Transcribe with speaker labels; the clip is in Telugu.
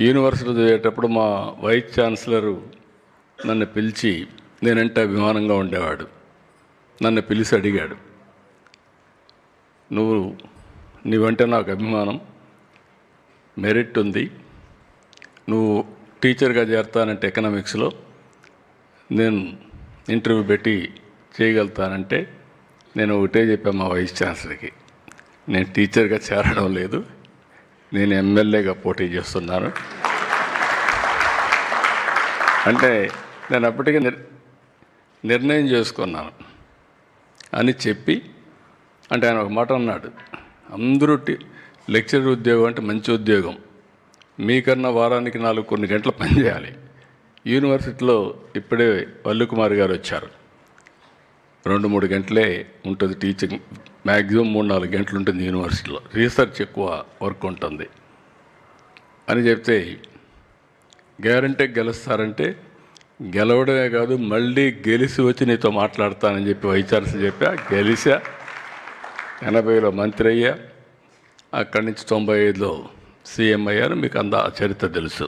Speaker 1: యూనివర్సిటీ చదివేటప్పుడు మా వైస్ ఛాన్సలరు నన్ను పిలిచి, నేనంటే అభిమానంగా ఉండేవాడు, నన్ను పిలిచి అడిగాడు, నీవంటే నాకు అభిమానం, మెరిట్ ఉంది, నువ్వు టీచర్గా చేరతానంటే ఎకనామిక్స్లో నేను ఇంటర్వ్యూ పెట్టి చేయగలుగుతానంటే నేను ఒకటే చెప్పాను మా వైస్ ఛాన్సలర్కి, నేను టీచర్గా చేరడం లేదు, నేను ఎమ్మెల్యేగా పోటీ చేస్తున్నాను అంటే నేను అప్పటికే నిర్ణయం చేసుకున్నాను అని చెప్పి, అంటే ఆయన ఒక మాట అన్నాడు, అందరూ లెక్చరర్ ఉద్యోగం అంటే మంచి ఉద్యోగం, మీకన్నా వారానికి 4 గంటలు పనిచేయాలి. యూనివర్సిటీలో ఇప్పుడే వల్లుకుమారి గారు వచ్చారు, 2-3 గంటలే ఉంటుంది టీచింగ్, మ్యాక్సిమం 3-4 గంటలు ఉంటుంది యూనివర్సిటీలో, రీసెర్చ్ ఎక్కువ వర్క్ ఉంటుంది అని చెప్తే, గ్యారంటీ గెలుస్తారంటే గెలవడమే కాదు మళ్ళీ గెలిచి వచ్చి నీతో మాట్లాడతానని చెప్పి వైస్ ఛాన్సలర్ చెప్పా. గెలిచా, 80లో మంత్రి అయ్యా, అక్కడి నుంచి 95లో సీఎం అయ్యారు. మీకు చరిత్ర తెలుసు.